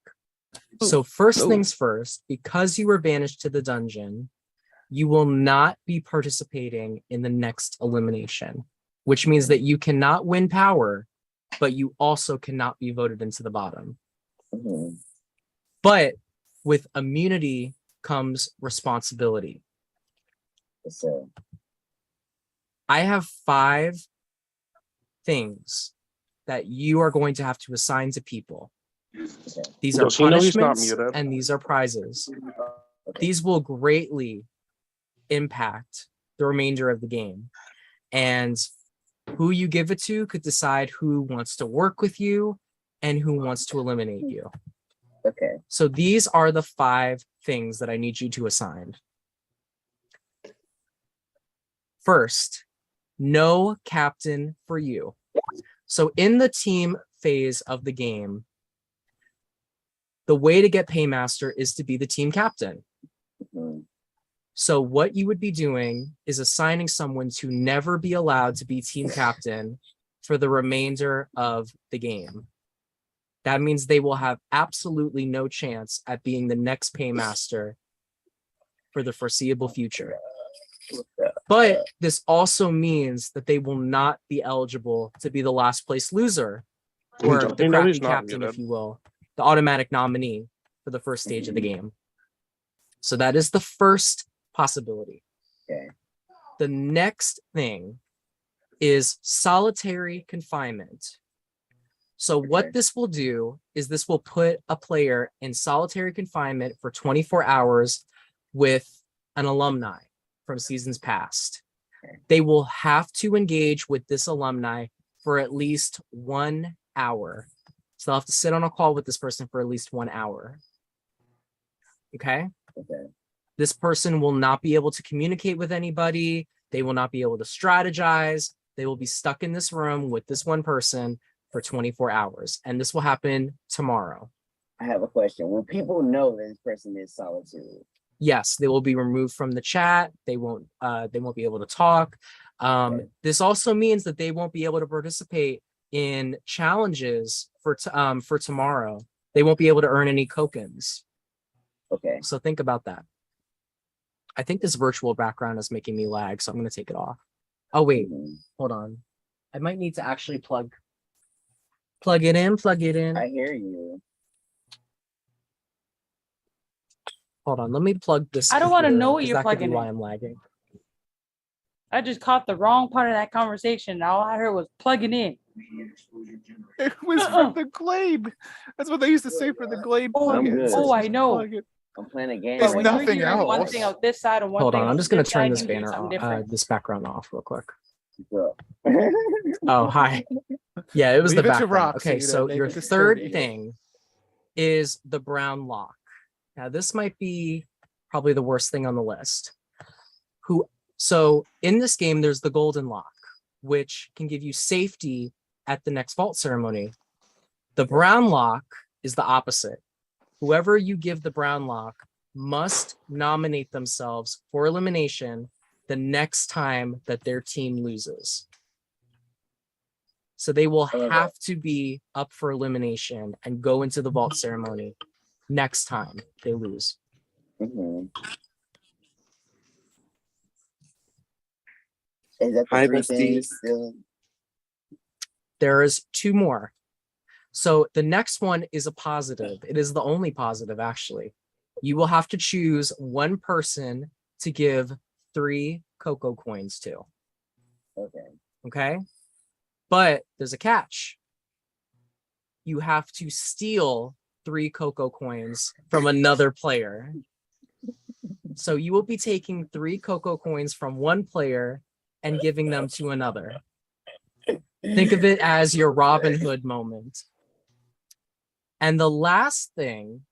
So first things first, because you were banished to the dungeon, you will not be participating in the next elimination, which means that you cannot win power, but you also cannot be voted into the bottom. Mhm. But with immunity comes responsibility. So, I have 5 things that you are going to have to assign to people. These are Does he know he's not punishments muted? and these are prizes. These will greatly impact the remainder of the game. And who you give it to could decide who wants to work with you and who wants to eliminate you. okay. So these are the 5 things that I need you to assign. First, no captain for you. So in the team phase of the game, the way to get paymaster is to be the team captain. Mhm. So what you would be doing is assigning someone to never be allowed to be team captain for the remainder of the game. That means they will have absolutely no chance at being the next paymaster for the foreseeable future. But this also means that they will not be eligible to be the last place loser, or the You know crappy he's not captain, muted. if you will, the automatic nominee for the first stage of the game. So that is the first possibility. Okay. The next thing is solitary confinement. So what this will do is this will put a player in solitary confinement for 24 hours with an alumni from seasons past. They will have to engage with this alumni for at least 1 hour. So they'll have to sit on a call with this person for at least 1 hour. Okay? Okay. This person will not be able to communicate with anybody. They will not be able to strategize. They will be stuck in this room with this one person for 24 hours. And this will happen tomorrow. I have a question. Will people know that this person is solitude? Yes, they will be removed from the chat. They won't be able to talk. This also means that they won't be able to participate in challenges for tomorrow. They won't be able to earn any tokens. Okay. So think about that. I think this virtual background is making me lag, so I'm going to take it off. Oh, wait, hold on. I might need to actually plug it in. I hear you. Hold on, let me plug this. I don't wanna computer, know what 'cause you're that could be plugging why in. I'm lagging. I just caught the wrong part of that conversation. All I heard was plugging in. It was from the Glade. That's what they used to say for the Glade I'm plugins. good. Oh, I know. Plug it. I'm playing a game. It's But when right now. you're nothing hearing one else. thing out this side and one Hold thing on, I'm out just gonna this turn side, this you hear banner something off, different. this background off real quick. So- Oh, hi. Yeah, it was Leave the it to background. Roxy Okay, to so make your it the third sturdy. thing is the brown lock. Now, this might be probably the worst thing on the list. So in this game, there's the golden lock, which can give you safety at the next vault ceremony. The brown lock is the opposite. Whoever you give the brown lock must nominate themselves for elimination the next time that their team loses. So they will have to be up for elimination and go into the vault ceremony next time they lose. Mhm. Is that the Hi, three things besties. still? There's two more. So the next one is a positive. It is the only positive, actually. You will have to choose one person to give 3 cocoa coins to. Okay. Okay. But there's a catch. You have to steal 3 cocoa coins from another player. So you will be taking 3 cocoa coins from one player and giving them to another. Think of it as your Robin Hood moment. And the last thing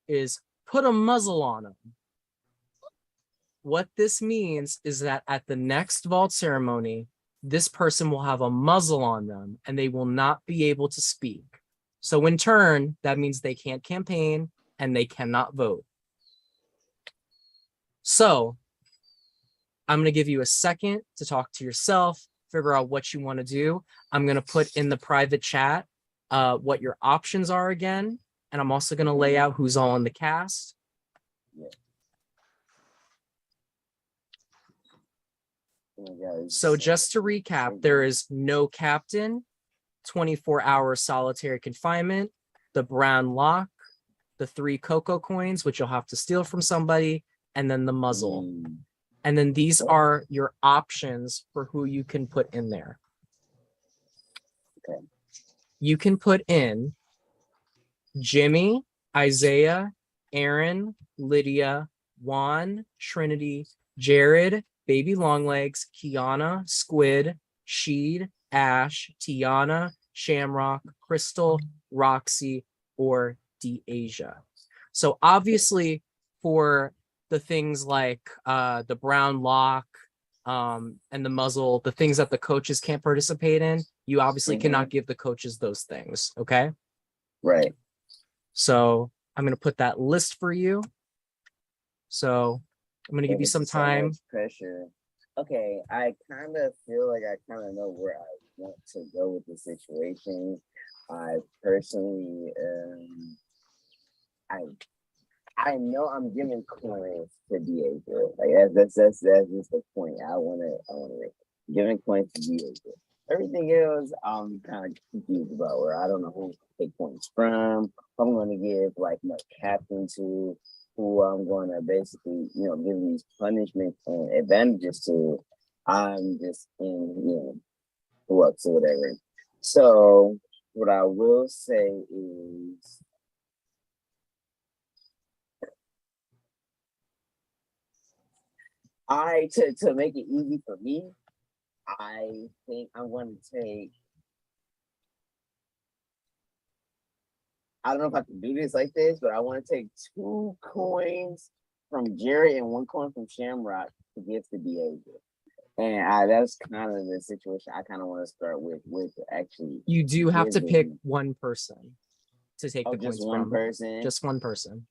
is put a muzzle on them. What this means is that at the next vault ceremony, this person will have a muzzle on them and they will not be able to speak. So in turn, that means they can't campaign and they cannot vote. So I'm going to give you a second to talk to yourself, figure out what you want to do. I'm going to put in the private chat what your options are again. And I'm also going to lay out who's all in the cast. So just to recap, there is no captain, 24-hour solitary confinement, the brown lock, the 3 cocoa coins, which you'll have to steal from somebody, and then the muzzle. And then these are your options for who you can put in there. Okay. You can put in Jimmy, Isaiah, Aaron, Lydia, Juan, Trinity, Jared, Baby Longlegs, Kiana, Squid, Sheed, Ash, Tiana, Shamrock, Crystal, Roxy, or DeAsia. So obviously for the things like the brown lock and the muzzle, the things that the coaches can't participate in, you obviously cannot give the coaches those things, okay? Right. So I'm going to put that list for you. So I'm going to give you some time. So pressure. Okay, I kind of feel like I kind of know where I want to go with the situation. I personally, I know I'm giving coins to Diego. Like that's just the point. I wanna make giving coins to Diego. Everything else, I'm kind of confused about where I don't know who to take points from. Who I'm gonna give like my captain to, who I'm gonna basically, give these punishments and advantages to. I'm just in, who else or whatever. So what I will say is, to make it easy for me, I think I'm going to take. I don't know if I can do this like this, but I want to take 2 coins from Jerry and 1 coin from Shamrock to give to Diego. And that's kind of the situation I kind of want to start with actually. You do have to pick one person to take the just coins one from. person. Just one person.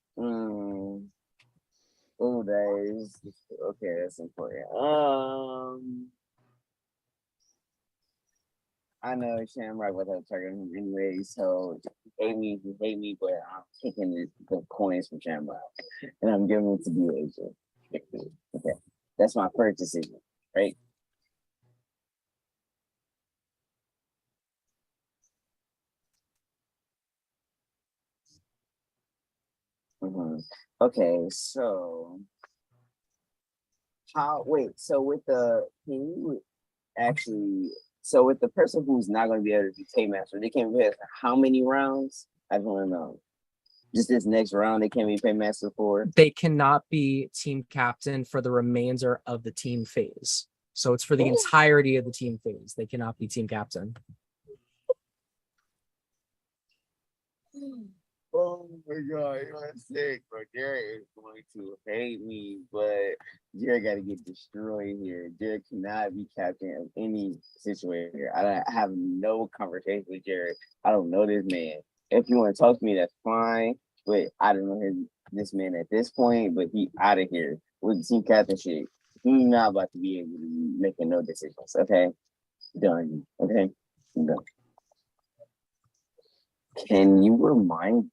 Oh, that is okay. That's important. I know Shamrock without targeting him anyway, so he hate me, but I'm taking the coins from Shamrock and I'm giving it to Diego. Okay, that's my first decision, right? Okay, so so with the can you actually so with the person who's not going to be able to be paymaster, they can't be for how many rounds? I don't want to know. Just this next round, they can't be paymaster for. They cannot be team captain for the remainder of the team phase. So it's for the entirety of the team phase. They cannot be team captain. Oh my God, I'm sick, bro. Jared is going to hate me, but Jared got to get destroyed here. Jared cannot be captain of any situation here. I have no conversation with Jared. I don't know this man. If you want to talk to me, that's fine. But I don't know this man at this point. But he out of here with the team captain shit. He's not about to be able to be making no decisions. Okay, done. Okay, done. Can you remind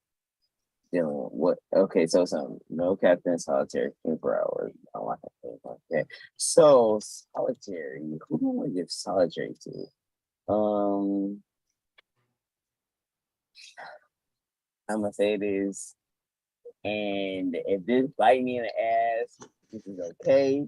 Dylan what? Okay, so some no captain solitary 24 hours. I want that. Okay, so solitary. Who do I want to give solitary to? I'm gonna say this, and if this bite me in the ass, this is okay.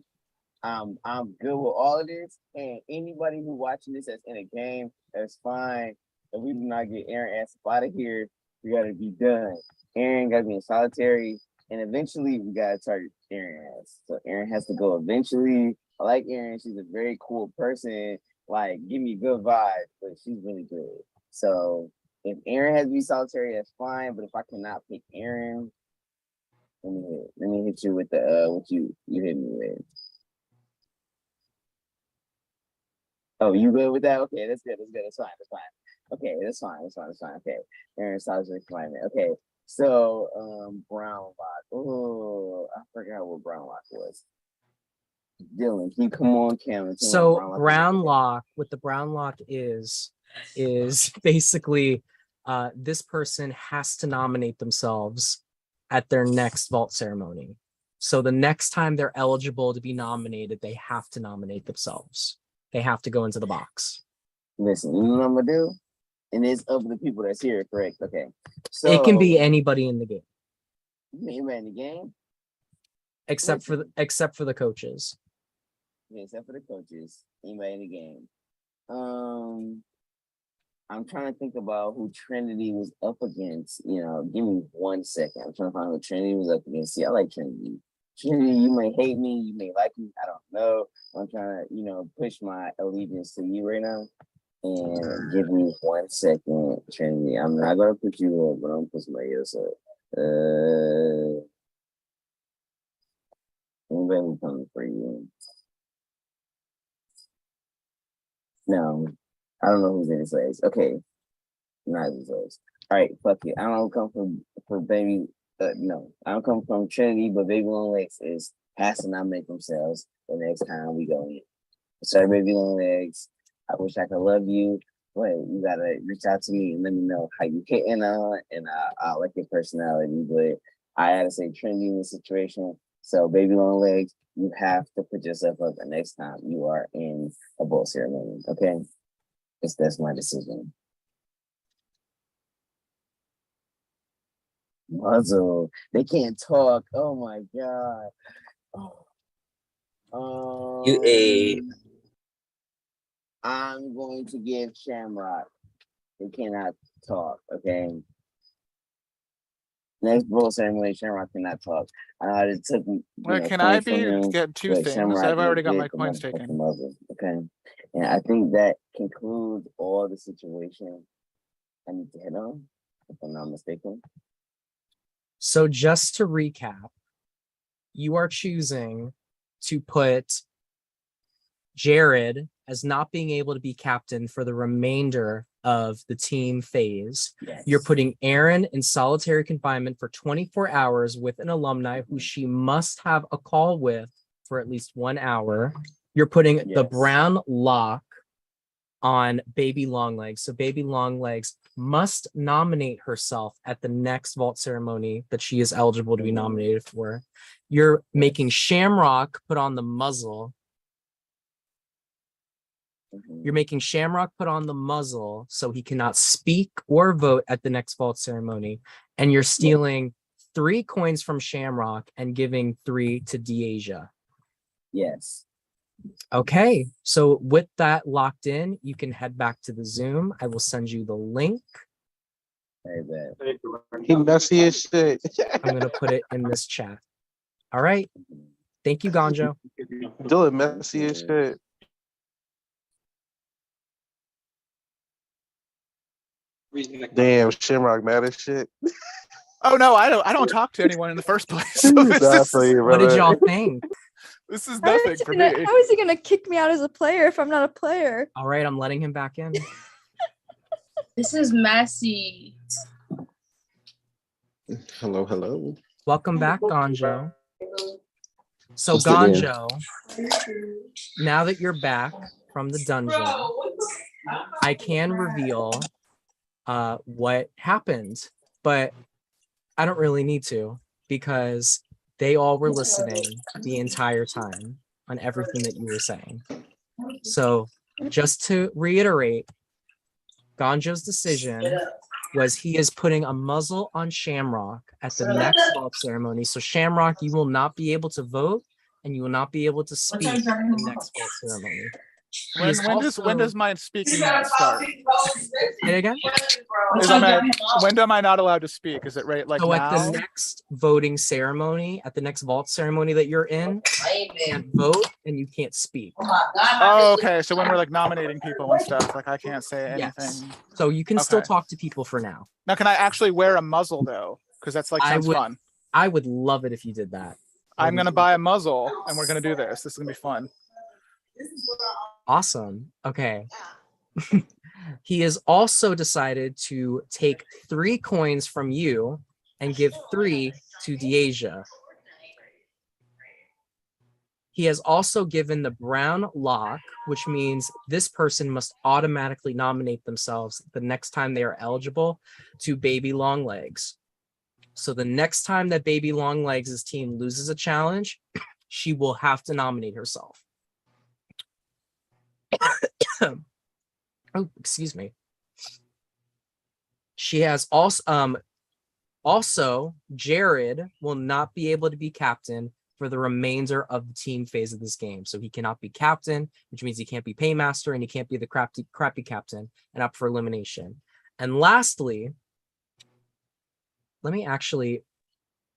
I'm good with all of this, and anybody who watching this that's in a game, that's fine. If we do not get Aaron ass out of here, we gotta be done. Aaron gotta be in solitary, and eventually we gotta target Aaron ass. So Aaron has to go eventually. I like Aaron; she's a very cool person. Like, give me good vibes, but she's really good. So if Aaron has to be solitary, that's fine. But if I cannot pick Aaron, let me hit you with the what you hit me with. Oh, you good with that? Okay, that's good. That's good. That's fine. That's fine. Okay, that's fine. That's fine. That's fine. Okay, Aaron solitary confinement. Okay, so Brown Lock. Oh, I forgot what Brown Lock was. Dylan, can you come on camera? So Brown Lock, what the Brown Lock is basically this person has to nominate themselves at their next vault ceremony. So the next time they're eligible to be nominated, they have to nominate themselves. They have to go into the box. Listen, you know what I'm gonna do? And it's up to the people that's here, correct? Okay. So it can be anybody in the game. Anybody in the game? Except for the coaches. Yeah, except for the coaches. Anybody in the game. I'm trying to think about who Trinity was up against. You know, give me 1 second. I'm trying to find who Trinity was up against. See, I like Trinity. Trinity, you may hate me, you may like me, I don't know. I'm trying to, push my allegiance to you right now. And give me 1 second, Trinity. I'm not gonna put you up, but I'm gonna put somebody else up. Anybody who's coming for you? No, I don't know who's in his legs. Okay, not his legs. All right, fuck it. I don't come for baby. No, I don't come from Trinity, but Baby Long Legs has to not make themselves the next time we go in. Sorry, Baby Long Legs. I wish I could love you, but you gotta reach out to me and let me know how you hitting on, and I like your personality. But I gotta say Trinity in this situation. So Baby Long Legs, you have to put yourself up the next time you are in a bowl ceremony. Okay, that's my decision. Muzzle. They can't talk. Oh my god. You ate. I'm going to give Shamrock. They cannot talk. Okay. Next bowl ceremony, Shamrock cannot talk. I know it took me. Can I get two things? Shamrock I've already got my coins taken. Muzzle. Okay. And I think that concludes all the situation I need to hit on, if I'm not mistaken. So just to recap, you are choosing to put Jared as not being able to be captain for the remainder of the team phase. Yes. You're putting Aaron in solitary confinement for 24 hours with an alumni who she must have a call with for at least 1 hour. You're putting the Brown Lock on Baby Longlegs. So Baby Longlegs must nominate herself at the next vault ceremony that she is eligible to be nominated for. You're making Shamrock put on the muzzle. You're making Shamrock put on the muzzle so he cannot speak or vote at the next vault ceremony. And you're stealing 3 coins from Shamrock and giving 3 to Deasia. Yes. Okay, so with that locked in, you can head back to the Zoom. I will send you the link. Very bad. He messy as shit. I'm gonna put it in this chat. All right. Thank you, Ganjo. Dylan messy as shit. Damn, Shamrock mad as shit. Oh no, I don't talk to anyone in the first place. So this Nah, I is, feel you, What did brother. y'all think? this is How nothing is, he for gonna, me. how is he gonna kick me out as a player if I'm not a player? All right, I'm letting him back in. This is messy. Hello, hello. Welcome back, Ganjo. So What's the deal? Ganjo, now that you're back from the dungeon, I can reveal what happened, but I don't really need to because they all were listening the entire time on everything that you were saying. So just to reiterate, Ganjo's decision was he is putting a muzzle on Shamrock at the next vault ceremony. So Shamrock, you will not be able to vote and you will not be able to speak at the next vault ceremony. He is When does my speaking not start? Say it again? When am I not allowed to speak? Is it right like So now? at the next voting ceremony, at the next vault ceremony that you're in, you can't vote and you can't speak. Oh, okay. So when we're like nominating people and stuff, like I can't say anything. Yes. So you can still talk to people for now. Now, can I actually wear a muzzle though? Because that's like sounds fun. I would love it if you did that. I'm gonna buy a muzzle and we're gonna do this. This is gonna be fun. Awesome. Okay. He has also decided to take 3 coins from you and give 3 to Deasia. He has also given the brown lock, which means this person must automatically nominate themselves the next time they are eligible, to Baby Longlegs. So the next time that Baby Longlegs' team loses a challenge, she will have to nominate herself. Oh, excuse me. She has also Jared will not be able to be captain for the remainder of the team phase of this game. So he cannot be captain, which means he can't be paymaster and he can't be the crappy captain and up for elimination. And lastly, let me actually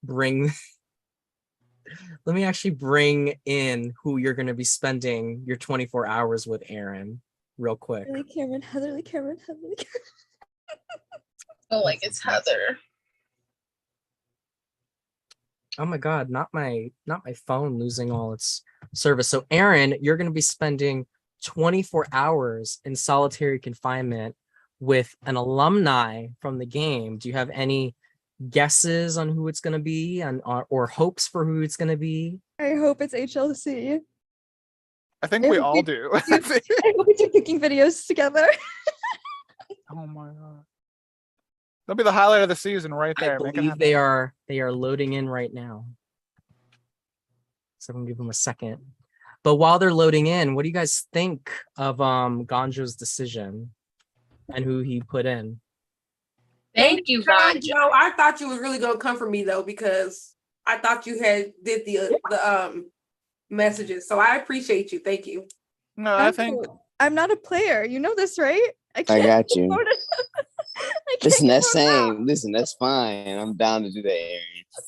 bring in who you're going to be spending your 24 hours with, Aaron, real quick. Heatherly Cameron. Oh, like it's Heather. Oh my God, not my phone losing all its service. So Aaron, you're going to be spending 24 hours in solitary confinement with an alumni from the game. Do you have any guesses on who it's going to be or hopes for who it's going to be? I hope it's HLC. I think we all do. I hope we do cooking videos together. Oh my God. That'll be the highlight of the season right there. I believe they are loading in right now. So I'm gonna give them a second. But while they're loading in, what do you guys think of Ganjo's decision and who he put in? Thank you, God. Joe. I thought you was really gonna come for me though, because I thought you had did the messages. So I appreciate you. Thank you. No, I think I'm not a player. You know this, right? I got you. Listen, that's same. Listen, that's fine. I'm down to do that, Aaron.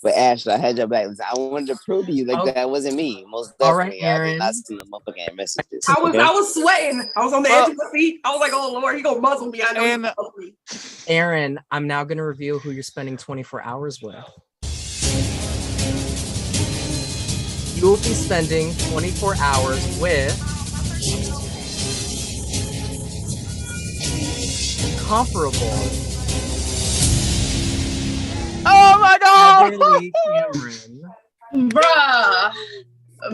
But Ashley, I had your back. Listen, I wanted to prove to you that wasn't me. Most definitely. All right, Aaron. I did not see the motherfucking messages. I was sweating. I was on the edge of my seat. I was like, oh Lord, he gonna muzzle me. I know he's gonna muzzle me. Aaron, I'm now gonna reveal who you're spending 24 hours with. You will be spending 24 hours with Comparable. Oh my God! Heatherly Cameron.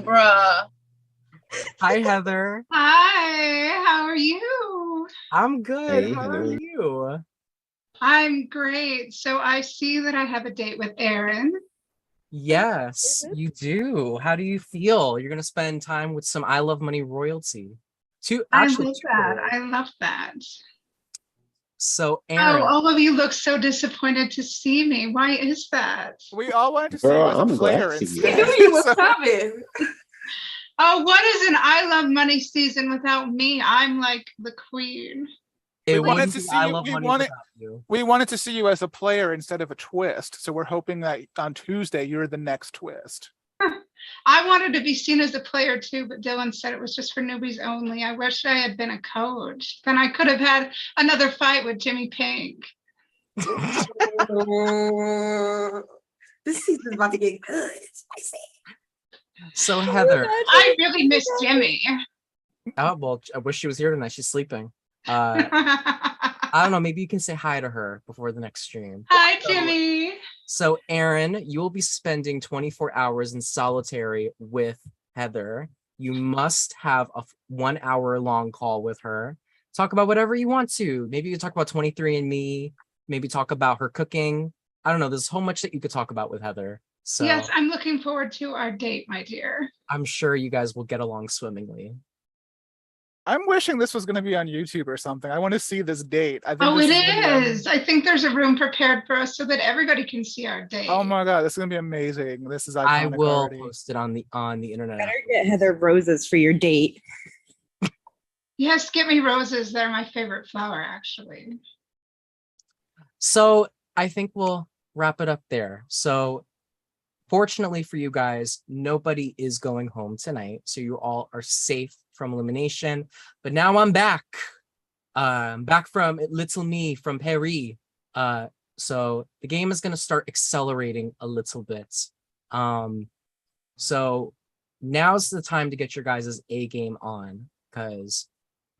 Bruh. Hi, Heather. Hi, how are you? I'm good. Hey, How are hello. you? I'm great. So I see that I have a date with Aaron. Yes, you do. How do you feel? You're gonna spend time with some I Love Money royalty. I love that. I love that. So Oh, Aaron, all of you look so disappointed to see me. Why is that? We all wanted to see Girl, you as a I'm glad player to see you. We instead. knew you was So- coming. Oh, what is an I Love Money season without me? I'm like the queen. it we wanted wouldn't to be see I you. Love We Money wanted. without you. We wanted to see you as a player instead of a twist. So we're hoping that on Tuesday you're the next twist. I wanted to be seen as a player too, but Dylan said it was just for newbies only. I wish I had been a coach. Then I could have had another fight with Jimmy Pink. This season's about to get good. It's spicy. So Heather, I really miss Jimmy. oh well, I wish she was here tonight. She's sleeping. I don't know. Maybe you can say hi to her before the next stream. Hi, Jimmy. So Aaron, you will be spending 24 hours in solitary with Heather. You must have a 1 hour long call with her. Talk about whatever you want to. Maybe you can talk about 23andMe. Maybe talk about her cooking. I don't know. There's so much that you could talk about with Heather. So Yes, I'm looking forward to our date, my dear. I'm sure you guys will get along swimmingly. I'm wishing this was going to be on YouTube or something. I want to see this date. I think Oh, this it gonna be am- is. I think there's a room prepared for us so that everybody can see our date. Oh my god, this is gonna be amazing. This is iconic I will already. post it on the internet. Better get Heather roses for your date. Yes, get me roses. They're my favorite flower, actually. So I think we'll wrap it up there. So fortunately for you guys, nobody is going home tonight. So you all are safe from elimination. But now I'm back. I'm back from Little Me from Paris. So the game is going to start accelerating a little bit. So now's the time to get your guys' A game on, because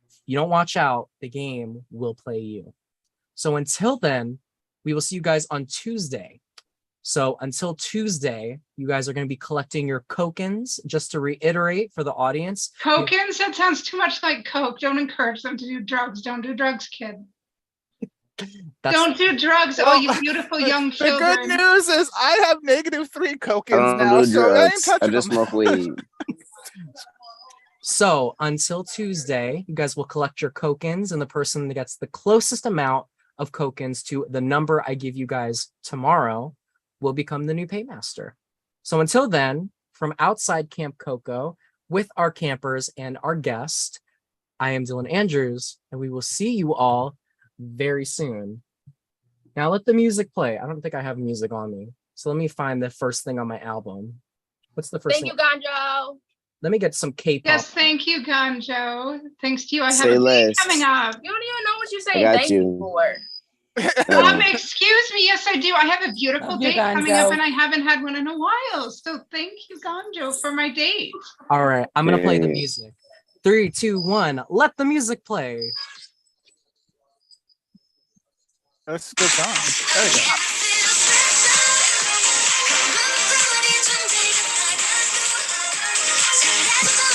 if you don't watch out, the game will play you. So until then, we will see you guys on Tuesday. So until Tuesday, you guys are going to be collecting your tokens. Just to reiterate for the audience. Tokens? That sounds too much like Coke. Don't encourage them to do drugs. Don't do drugs, kid. Don't do drugs, oh, you beautiful young The children. good news is I have -3 I tokens don't now, do so I ain't drugs. I touching just them. smoke weed. So until Tuesday, you guys will collect your tokens, and the person that gets the closest amount of tokens to the number I give you guys tomorrow will become the new paymaster. So until then, from outside Camp Coco with our campers and our guest, I am Dylan Andrews, and we will see you all very soon. Now let the music play. I don't think I have music on me. So let me find the first thing on my album. What's the first Thank thing? you, Ganjo. Let me get some K-pop. Yes, thank you, Ganjo. Thanks to you, I have Say a date less. coming up. You don't even know what you're I saying. got Thank you. you for. Excuse me. Yes, I do. I have a beautiful Love you, date coming up, Ganjo. and I haven't had one in a while. So thank you, Ganjo, for my date. All right, I'm gonna play the Hey. music. 3, 2, 1. Let the music play. That's a good song. There you go.